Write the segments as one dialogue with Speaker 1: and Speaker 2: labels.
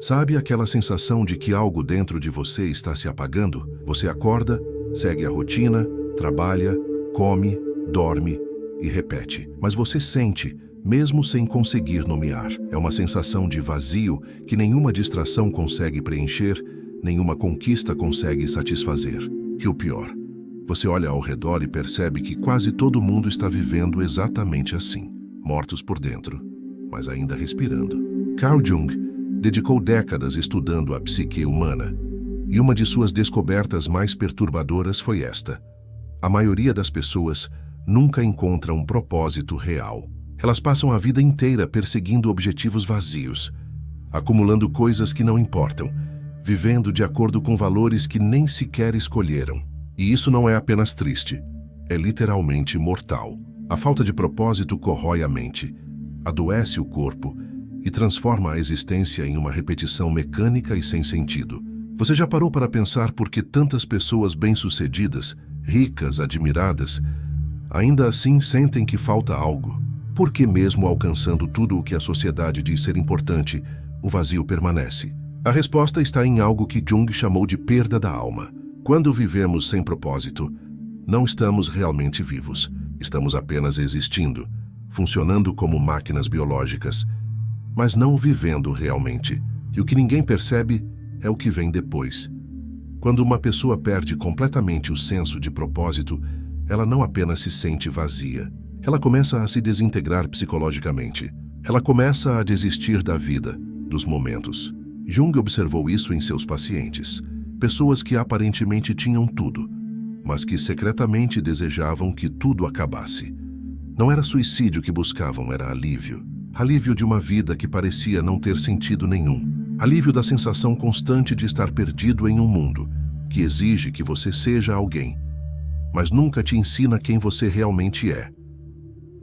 Speaker 1: Sabe aquela sensação de que algo dentro de você está se apagando? Você acorda, segue a rotina, trabalha, come, dorme e repete. Mas você sente, mesmo sem conseguir nomear. É uma sensação de vazio que nenhuma distração consegue preencher, nenhuma conquista consegue satisfazer. E o pior, você olha ao redor e percebe que quase todo mundo está vivendo exatamente assim. Mortos por dentro, mas ainda respirando. Carl Jung dedicou décadas estudando a psique humana, e uma de suas descobertas mais perturbadoras foi esta: a maioria das pessoas nunca encontra um propósito real. Elas passam a vida inteira perseguindo objetivos vazios, acumulando coisas que não importam, vivendo de acordo com valores que nem sequer escolheram. E isso não é apenas triste, é literalmente mortal. A falta de propósito corrói a mente, adoece o corpo e transforma a existência em uma repetição mecânica e sem sentido. Você já parou para pensar por que tantas pessoas bem-sucedidas, ricas, admiradas, ainda assim sentem que falta algo? Por que mesmo alcançando tudo o que a sociedade diz ser importante, o vazio permanece? A resposta está em algo que Jung chamou de perda da alma. Quando vivemos sem propósito, não estamos realmente vivos. Estamos apenas existindo, funcionando como máquinas biológicas, mas não vivendo realmente. E o que ninguém percebe é o que vem depois. Quando uma pessoa perde completamente o senso de propósito, ela não apenas se sente vazia. Ela começa a se desintegrar psicologicamente. Ela começa a desistir da vida, dos momentos. Jung observou isso em seus pacientes. Pessoas que aparentemente tinham tudo, mas que secretamente desejavam que tudo acabasse. Não era suicídio que buscavam, era alívio. Alívio de uma vida que parecia não ter sentido nenhum. Alívio da sensação constante de estar perdido em um mundo que exige que você seja alguém, mas nunca te ensina quem você realmente é.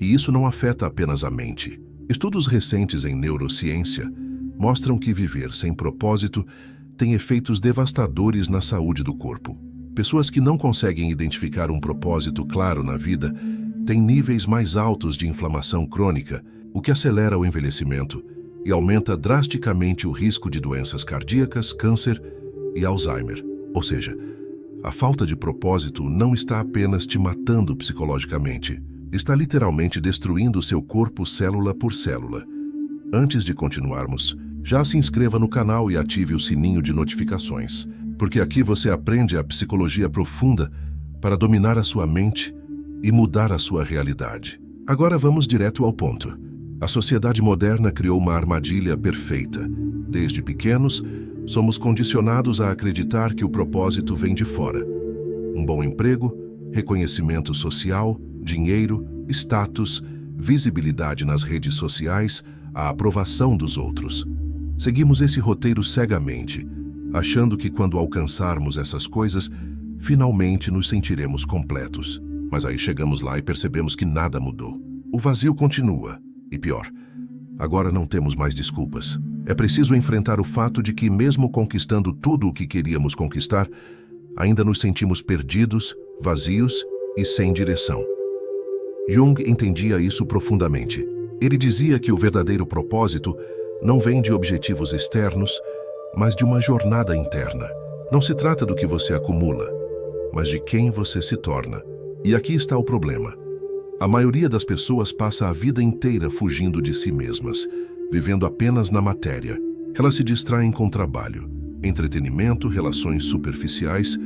Speaker 1: E isso não afeta apenas a mente. Estudos recentes em neurociência mostram que viver sem propósito tem efeitos devastadores na saúde do corpo. Pessoas que não conseguem identificar um propósito claro na vida têm níveis mais altos de inflamação crônica, o que acelera o envelhecimento e aumenta drasticamente o risco de doenças cardíacas, câncer e Alzheimer. Ou seja, a falta de propósito não está apenas te matando psicologicamente, está literalmente destruindo seu corpo célula por célula. Antes de continuarmos, já se inscreva no canal e ative o sininho de notificações, porque aqui você aprende a psicologia profunda para dominar a sua mente e mudar a sua realidade. Agora vamos direto ao ponto. A sociedade moderna criou uma armadilha perfeita. Desde pequenos, somos condicionados a acreditar que o propósito vem de fora. Um bom emprego, reconhecimento social, dinheiro, status, visibilidade nas redes sociais, a aprovação dos outros. Seguimos esse roteiro cegamente, achando que quando alcançarmos essas coisas, finalmente nos sentiremos completos. Mas aí chegamos lá e percebemos que nada mudou. O vazio continua. E pior, agora não temos mais desculpas. É preciso enfrentar o fato de que, mesmo conquistando tudo o que queríamos conquistar, ainda nos sentimos perdidos, vazios e sem direção. Jung entendia isso profundamente. Ele dizia que o verdadeiro propósito não vem de objetivos externos, mas de uma jornada interna. Não se trata do que você acumula, mas de quem você se torna. E aqui está o problema. A maioria das pessoas passa a vida inteira fugindo de si mesmas, vivendo apenas na matéria. Elas se distraem com trabalho, entretenimento, relações superficiais,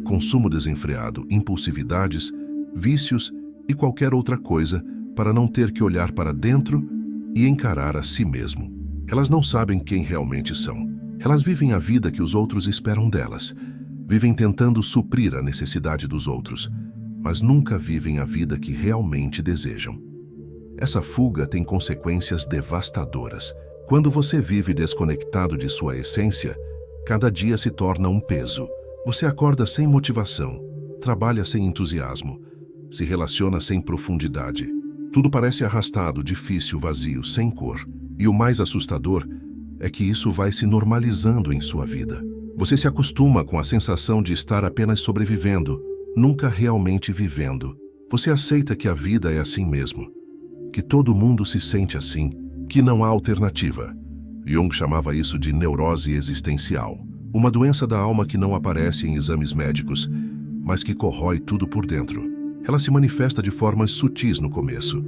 Speaker 1: consumo desenfreado, impulsividades, vícios e qualquer outra coisa para não ter que olhar para dentro e encarar a si mesmo. Elas não sabem quem realmente são. Elas vivem a vida que os outros esperam delas. Vivem tentando suprir a necessidade dos outros, mas nunca vivem a vida que realmente desejam. Essa fuga tem consequências devastadoras. Quando você vive desconectado de sua essência, cada dia se torna um peso. Você acorda sem motivação, trabalha sem entusiasmo, se relaciona sem profundidade. Tudo parece arrastado, difícil, vazio, sem cor. E o mais assustador é que isso vai se normalizando em sua vida. Você se acostuma com a sensação de estar apenas sobrevivendo, nunca realmente vivendo. Você aceita que a vida é assim mesmo, que todo mundo se sente assim, que não há alternativa. Jung chamava isso de neurose existencial. Uma doença da alma que não aparece em exames médicos, mas que corrói tudo por dentro. Ela se manifesta de formas sutis no começo.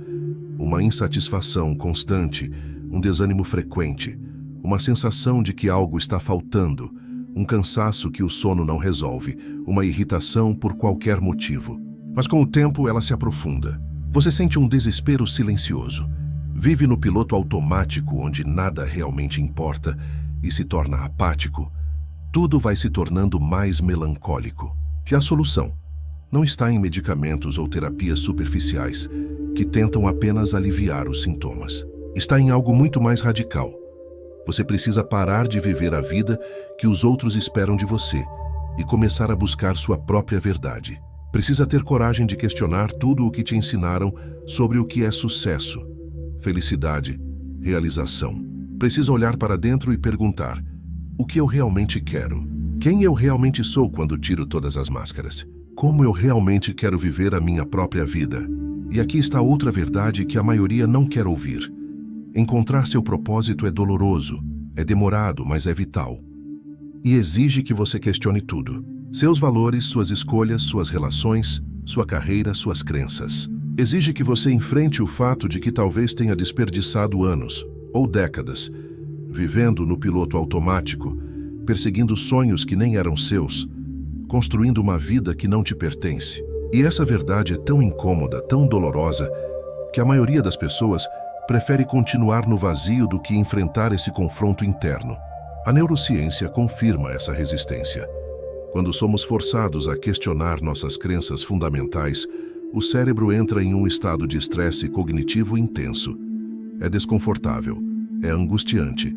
Speaker 1: Uma insatisfação constante, um desânimo frequente, uma sensação de que algo está faltando, um cansaço que o sono não resolve, uma irritação por qualquer motivo. Mas com o tempo ela se aprofunda. Você sente um desespero silencioso. Vive no piloto automático onde nada realmente importa e se torna apático. Tudo vai se tornando mais melancólico. E a solução não está em medicamentos ou terapias superficiais que tentam apenas aliviar os sintomas. Está em algo muito mais radical. Você precisa parar de viver a vida que os outros esperam de você e começar a buscar sua própria verdade. Precisa ter coragem de questionar tudo o que te ensinaram sobre o que é sucesso, felicidade, realização. Precisa olhar para dentro e perguntar: o que eu realmente quero? Quem eu realmente sou quando tiro todas as máscaras? Como eu realmente quero viver a minha própria vida? E aqui está outra verdade que a maioria não quer ouvir. Encontrar seu propósito é doloroso, é demorado, mas é vital. E exige que você questione tudo. Seus valores, suas escolhas, suas relações, sua carreira, suas crenças. Exige que você enfrente o fato de que talvez tenha desperdiçado anos, ou décadas, vivendo no piloto automático, perseguindo sonhos que nem eram seus, construindo uma vida que não te pertence. E essa verdade é tão incômoda, tão dolorosa, que a maioria das pessoas prefere continuar no vazio do que enfrentar esse confronto interno. A neurociência confirma essa resistência. Quando somos forçados a questionar nossas crenças fundamentais, o cérebro entra em um estado de estresse cognitivo intenso. É desconfortável, é angustiante,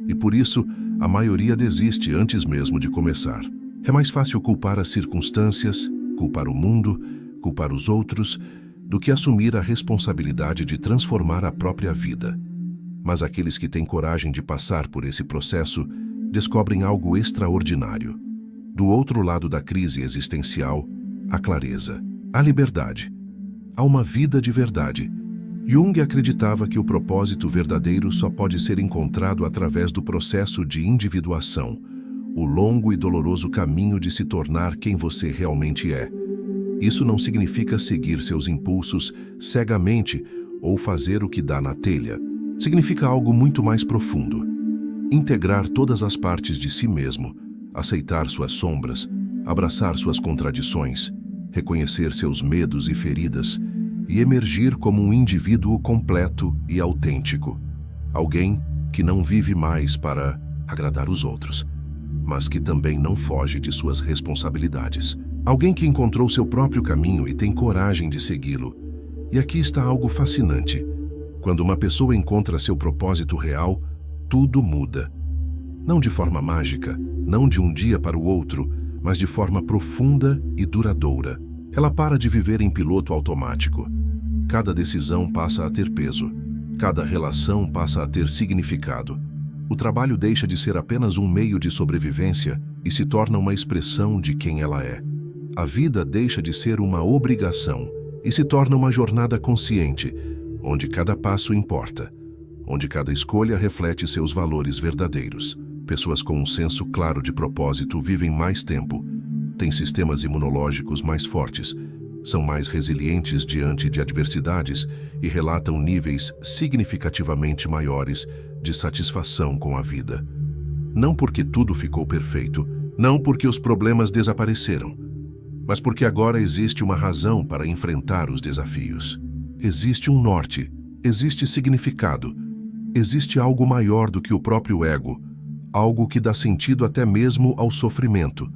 Speaker 1: e por isso a maioria desiste antes mesmo de começar. É mais fácil culpar as circunstâncias, culpar o mundo, culpar os outros, do que assumir a responsabilidade de transformar a própria vida. Mas aqueles que têm coragem de passar por esse processo descobrem algo extraordinário. Do outro lado da crise existencial, a clareza, a liberdade. Há uma vida de verdade. Jung acreditava que o propósito verdadeiro só pode ser encontrado através do processo de individuação, o longo e doloroso caminho de se tornar quem você realmente é. Isso não significa seguir seus impulsos cegamente ou fazer o que dá na telha. Significa algo muito mais profundo. Integrar todas as partes de si mesmo, aceitar suas sombras, abraçar suas contradições, reconhecer seus medos e feridas e emergir como um indivíduo completo e autêntico. Alguém que não vive mais para agradar os outros, mas que também não foge de suas responsabilidades. Alguém que encontrou seu próprio caminho e tem coragem de segui-lo. E aqui está algo fascinante. Quando uma pessoa encontra seu propósito real, tudo muda. Não de forma mágica, não de um dia para o outro, mas de forma profunda e duradoura. Ela para de viver em piloto automático. Cada decisão passa a ter peso. Cada relação passa a ter significado. O trabalho deixa de ser apenas um meio de sobrevivência e se torna uma expressão de quem ela é. A vida deixa de ser uma obrigação e se torna uma jornada consciente, onde cada passo importa, onde cada escolha reflete seus valores verdadeiros. Pessoas com um senso claro de propósito vivem mais tempo, têm sistemas imunológicos mais fortes, são mais resilientes diante de adversidades e relatam níveis significativamente maiores de satisfação com a vida. Não porque tudo ficou perfeito, não porque os problemas desapareceram, mas porque agora existe uma razão para enfrentar os desafios. Existe um norte, existe significado, existe algo maior do que o próprio ego, algo que dá sentido até mesmo ao sofrimento.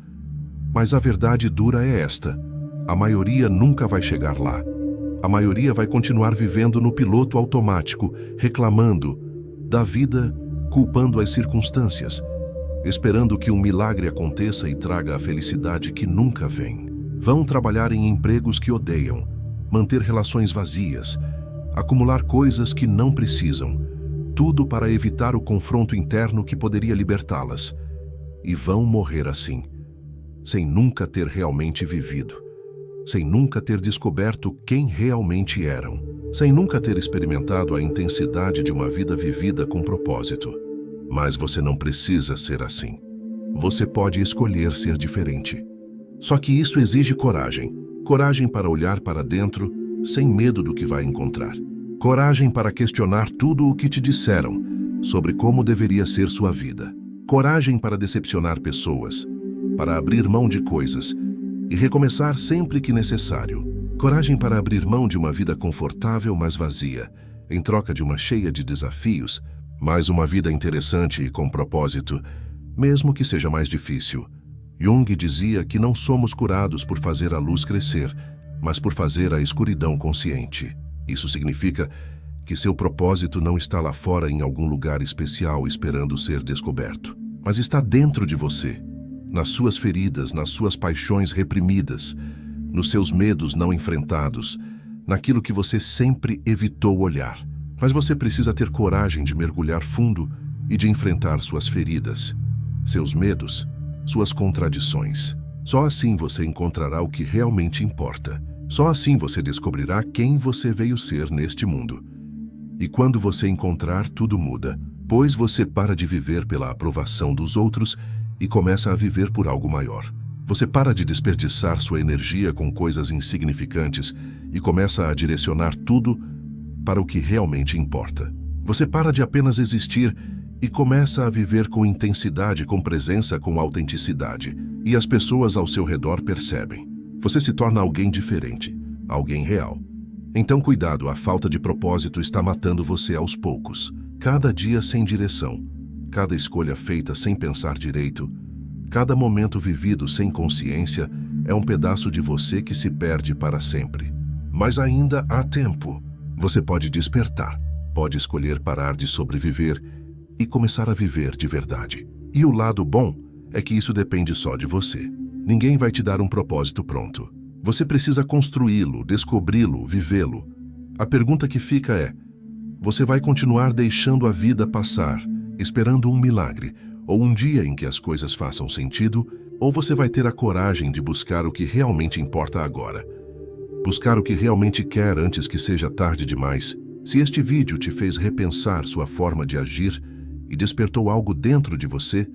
Speaker 1: Mas a verdade dura é esta: a maioria nunca vai chegar lá. A maioria vai continuar vivendo no piloto automático, reclamando da vida, culpando as circunstâncias, esperando que um milagre aconteça e traga a felicidade que nunca vem. Vão trabalhar em empregos que odeiam, manter relações vazias, acumular coisas que não precisam, tudo para evitar o confronto interno que poderia libertá-las. E vão morrer assim, sem nunca ter realmente vivido, sem nunca ter descoberto quem realmente eram, sem nunca ter experimentado a intensidade de uma vida vivida com propósito. Mas você não precisa ser assim. Você pode escolher ser diferente. Só que isso exige coragem. Coragem para olhar para dentro sem medo do que vai encontrar. Coragem para questionar tudo o que te disseram sobre como deveria ser sua vida. Coragem para decepcionar pessoas, para abrir mão de coisas e recomeçar sempre que necessário. Coragem para abrir mão de uma vida confortável, mas vazia, em troca de uma cheia de desafios, mas uma vida interessante e com propósito, mesmo que seja mais difícil. Jung dizia que não somos curados por fazer a luz crescer, mas por fazer a escuridão consciente. Isso significa que seu propósito não está lá fora em algum lugar especial esperando ser descoberto, mas está dentro de você, nas suas feridas, nas suas paixões reprimidas, nos seus medos não enfrentados, naquilo que você sempre evitou olhar. Mas você precisa ter coragem de mergulhar fundo e de enfrentar suas feridas, seus medos, suas contradições. Só assim você encontrará o que realmente importa. Só assim você descobrirá quem você veio ser neste mundo. E quando você encontrar, tudo muda, pois você para de viver pela aprovação dos outros e começa a viver por algo maior. Você para de desperdiçar sua energia com coisas insignificantes e começa a direcionar tudo para o que realmente importa. Você para de apenas existir e começa a viver com intensidade, com presença, com autenticidade. E as pessoas ao seu redor percebem. Você se torna alguém diferente, alguém real. Então cuidado, a falta de propósito está matando você aos poucos. Cada dia sem direção, cada escolha feita sem pensar direito, cada momento vivido sem consciência é um pedaço de você que se perde para sempre. Mas ainda há tempo. Você pode despertar, pode escolher parar de sobreviver e começar a viver de verdade. E o lado bom é que isso depende só de você. Ninguém vai te dar um propósito pronto. Você precisa construí-lo, descobri-lo, vivê-lo. A pergunta que fica é: você vai continuar deixando a vida passar, esperando um milagre, ou um dia em que as coisas façam sentido, ou você vai ter a coragem de buscar o que realmente importa agora? Buscar o que realmente quer antes que seja tarde demais. Se este vídeo te fez repensar sua forma de agir e despertou algo dentro de você,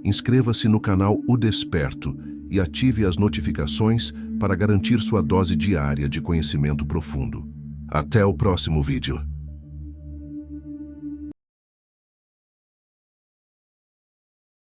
Speaker 1: inscreva-se no canal O Desperto e ative as notificações para garantir sua dose diária de conhecimento profundo. Até o próximo vídeo.